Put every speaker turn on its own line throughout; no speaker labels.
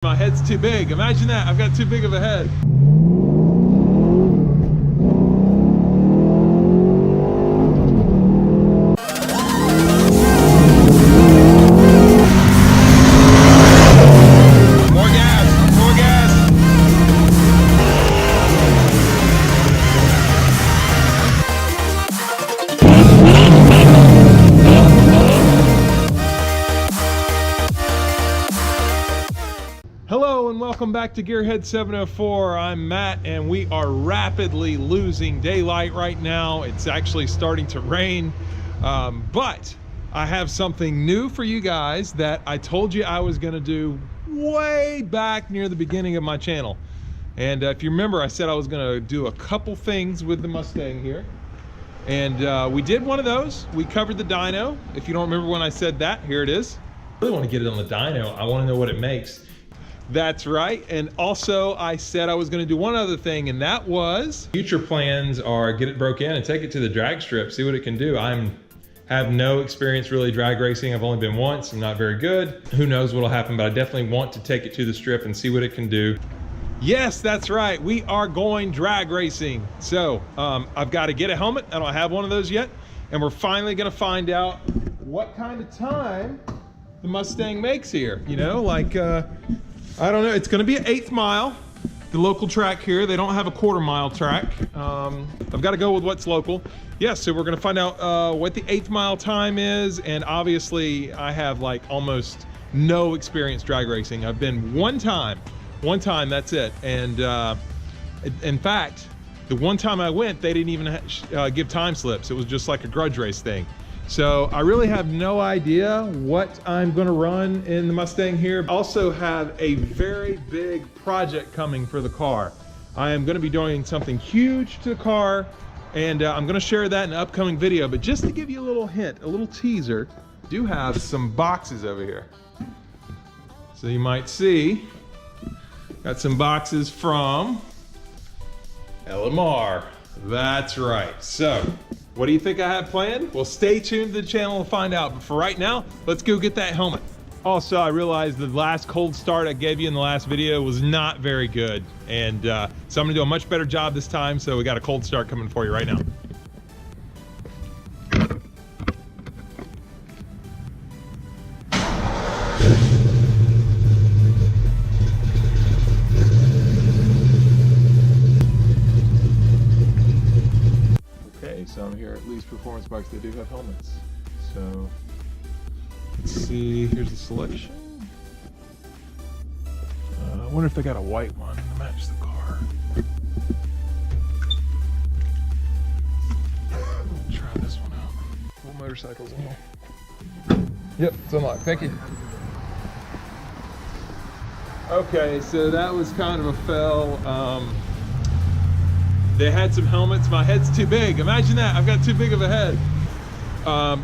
My head's too big. Imagine that. I've got too big of a head. More gas. More gas. Hello and welcome back to Gearhead 704. I'm Matt and we are rapidly losing daylight right now. It's actually starting to rain, but I have something new for you guys that I told you I was going to do way back near the beginning of my channel. And if you remember, I said I was going to do a couple things with the Mustang here. And we did one of those. We covered the dyno. If you don't remember when I said that, here it is. I really want to get it on the dyno. I want to know what it makes. That's right. And also I said I was going to do one other thing, and that was future plans are get it broke in and take it to the drag strip, see what it can do. Have no experience really drag racing. I've only been once. I'm not very good. Who knows what'll happen, but I definitely want to take it to the strip and see what it can do. Yes, that's right. We are going drag racing. So I've got to get a helmet. I don't have one of those yet. And we're finally going to find out what kind of time the Mustang makes here. You know, like, I don't know, it's gonna be an 1/8 mile. The local track here, they don't have a 1/4 mile track. I've gotta go with what's local. Yes, so we're gonna find out what the 1/8 mile time is, and obviously I have like almost no experience drag racing. I've been one time, that's it. And in fact, the one time I went, they didn't even give time slips. It was just like a grudge race thing. So I really have no idea what I'm gonna run in the Mustang here. I also have a very big project coming for the car. I am gonna be doing something huge to the car, and I'm gonna share that in an upcoming video. But just to give you a little hint, a little teaser, I do have some boxes over here. So you might see, got some boxes from LMR. That's right. So, what do you think I have planned? Well, stay tuned to the channel to find out. But for right now, let's go get that helmet. Also, I realized the last cold start I gave you in the last video was not very good. And so I'm gonna do a much better job this time. So we got a cold start coming for you right now. So I'm here at Lee's Performance Bikes. They do have helmets. So let's see, here's the selection. I wonder if they got a white one to match the car. Try this one out. Full motorcycles on. Yep, it's unlocked. Thank you. Okay, so that was kind of a fail. They had some helmets. My head's too big. Imagine that. I've got too big of a head.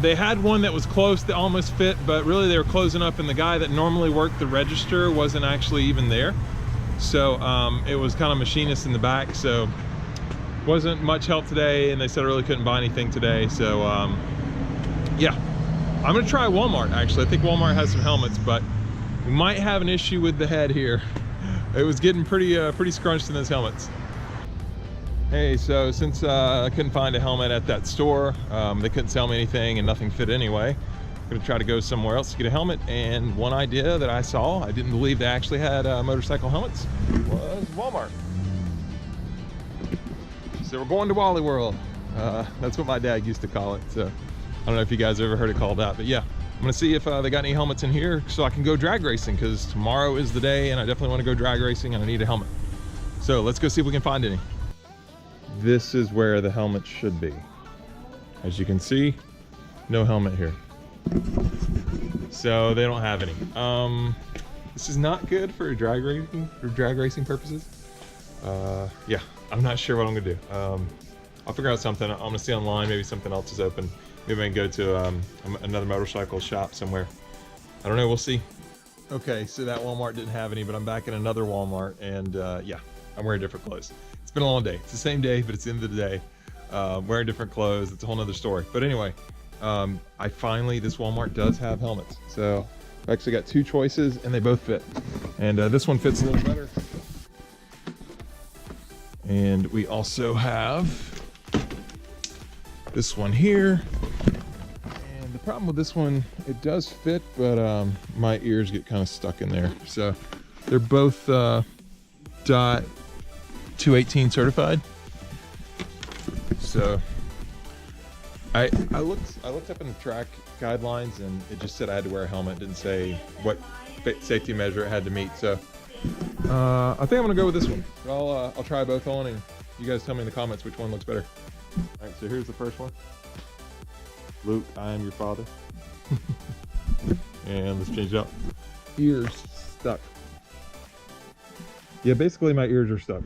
They had one that was close that almost fit, but really they were closing up, and the guy that normally worked the register wasn't actually even there. So it was kind of machinist in the back, so wasn't much help today, and they said I really couldn't buy anything today. So yeah, I'm gonna try Walmart actually. I think Walmart has some helmets, but we might have an issue with the head here. It was getting pretty scrunched in those helmets. Hey, so since I couldn't find a helmet at that store, they couldn't sell me anything and nothing fit anyway, I'm gonna try to go somewhere else to get a helmet. And one idea that I saw, I didn't believe they actually had motorcycle helmets, was Walmart. So we're going to Wally World. That's what my dad used to call it. So I don't know if you guys ever heard it called that, but yeah. I'm gonna see if they got any helmets in here so I can go drag racing, because tomorrow is the day and I definitely wanna go drag racing and I need a helmet. So let's go see if we can find any. This is where the helmet should be. As you can see, no helmet here. So they don't have any. This is not good for drag racing purposes. Yeah, I'm not sure what I'm gonna do. I'll figure out something. I'm gonna see online, maybe something else is open. Maybe I can go to another motorcycle shop somewhere. I don't know, we'll see. Okay, so that Walmart didn't have any, but I'm back in another Walmart, and yeah, I'm wearing different clothes. It's been a long day. It's the same day, but it's the end of the day. Wearing different clothes. It's a whole nother story. But anyway, this Walmart does have helmets. So I actually got 2 choices and they both fit. And this one fits a little better. And we also have this one here. And the problem with this one, it does fit, but my ears get kind of stuck in there. So they're both DOT 218 certified. So I looked up in the track guidelines and it just said I had to wear a helmet. It didn't say what safety measure it had to meet. So I think I'm gonna go with this one. I'll try both on and you guys tell me in the comments which one looks better. All right, so here's the first one. Luke, I am your father. And let's change it up. Ears stuck. Yeah, basically my ears are stuck.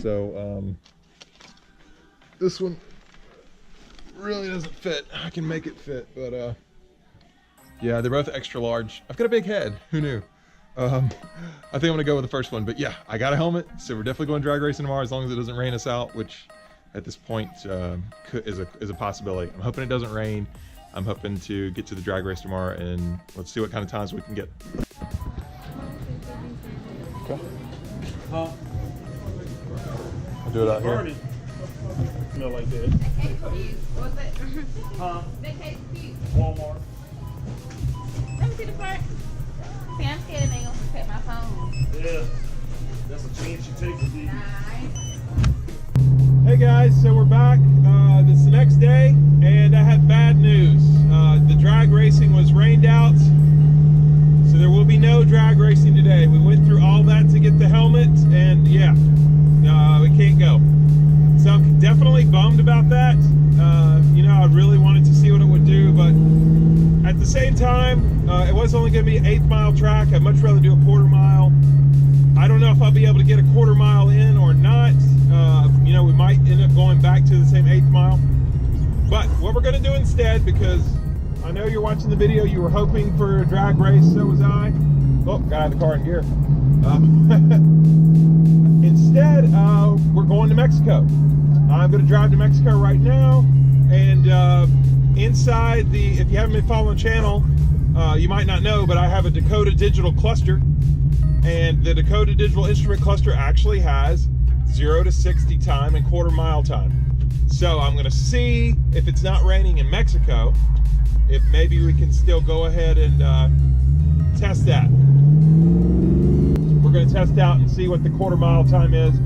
So this one really doesn't fit. I can make it fit, but yeah, they're both extra large. I've got a big head. Who knew? I think I'm gonna go with the first one, but yeah, I got a helmet, so we're definitely going drag racing tomorrow as long as it doesn't rain us out, which at this point is a possibility. I'm hoping it doesn't rain. I'm hoping to get to the drag race tomorrow, and let's see what kind of times we can get. Okay. I'll do it out here.
Smell like that.
What's that?
Huh?
That case cute.
Walmart.
Let me see the part. See, I'm scared they gonna take my phone.
Yeah. That's a chance you take with these.
Hey guys, so we're back. This is the next day, and I have bad news. The drag racing was rained out, so there will be no drag racing today. We went through all that to get the helmet, and yeah, we can't go. So I'm definitely bummed about that. You know, I really wanted to see what it would do, but at the same time, it was only going to be an 1/8 mile track. I'd much rather do a 1/4 mile. I don't know if I'll be able to get a 1/4 mile in or not. You know, we might end up going back to the same 1/8 mile. But what we're going to do instead, because I know you're watching the video, you were hoping for a drag race, so was I. Oh, got out of the car in gear. Instead, we're going to Mexico. I'm going to drive to Mexico right now, and inside the, if you haven't been following the channel, you might not know, but I have a Dakota digital cluster, and the Dakota digital instrument cluster actually has 0 to 60 time and 1/4 mile time. So I'm going to see if it's not raining in Mexico, if maybe we can still go ahead and test that. We're going to test out and see what the 1/4 mile time is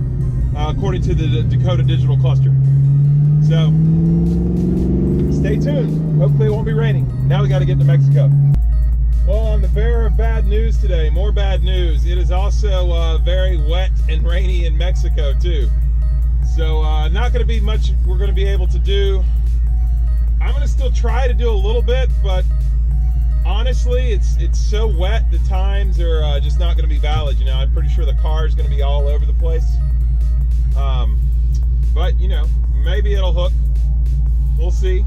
according to the Dakota digital cluster. So stay tuned. Hopefully it won't be raining. Now we got to get to Mexico. Well, I'm the bearer of bad news today. More bad news. It is also very wet and rainy in Mexico too. So not going to be much we're going to be able to do. I'm going to still try to do a little bit, but honestly, it's so wet, the times are just not going to be valid. You know, I'm pretty sure the car is going to be all over the place. But, you know, maybe it'll hook. We'll see.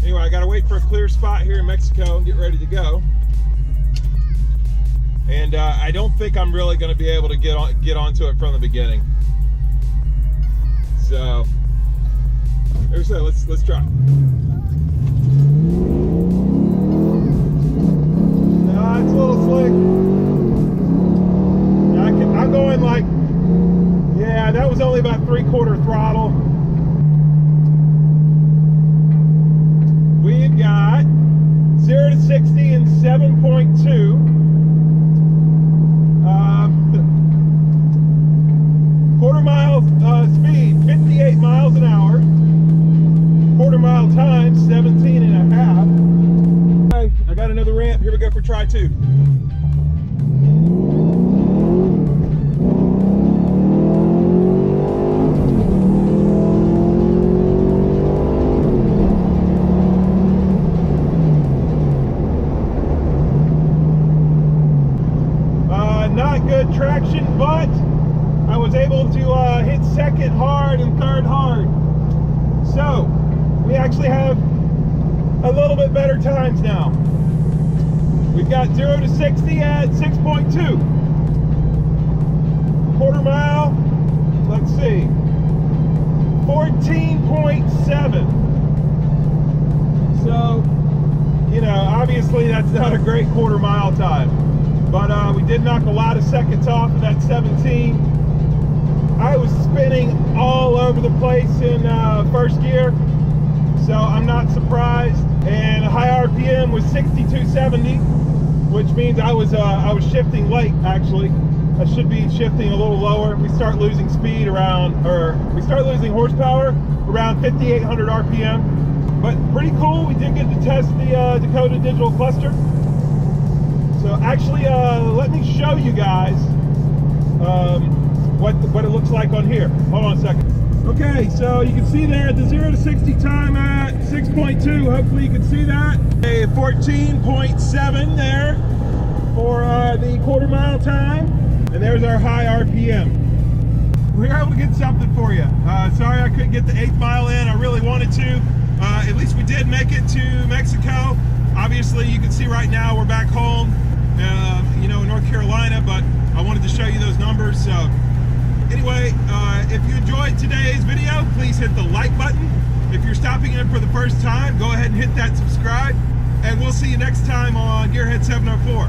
Anyway, I got to wait for a clear spot here in Mexico and get ready to go. And I don't think I'm really going to be able to get onto it from the beginning. So, let's try. It's a little slick. I'm going like, yeah, that was only about 3/4 throttle. We've got 0 to 60 in 7.2. 1/4 mile speed, 58 miles an hour. 1/4 mile time, 17 and a half. I got another ramp. Here we go for try 2. Not good traction, but I was able to hit 2nd hard and 3rd hard. So we actually have a little bit better times now. We've got 0 to 60 at 6.2. 1/4 mile, let's see, 14.7. So, you know, obviously that's not a great great quarter mile time. But we did knock a lot of seconds off of that 17. I was spinning all over the place in first gear, so I'm not surprised. And high RPM was 6270, which means I was shifting late. Actually, I should be shifting a little lower. We start losing speed around, or we start losing horsepower around 5800 RPM. But pretty cool. We did get to test the Dakota digital cluster. So actually, let me show you guys what it looks like on here. Hold on a second. Okay, so you can see there the 0 to 60 time at 6.2. Hopefully you can see that. A 14.7 there for the quarter mile time. And there's our high RPM. We were able to get something for you. Sorry I couldn't get the 8th mile in. I really wanted to. At least we did make it to Mexico. Obviously, you can see right now we're back home, you know, in North Carolina, but I wanted to show you those numbers. So anyway, if you enjoyed today's video, please hit the like button. If you're stopping in for the first time, go ahead and hit that subscribe, and we'll see you next time on Gearhead 704.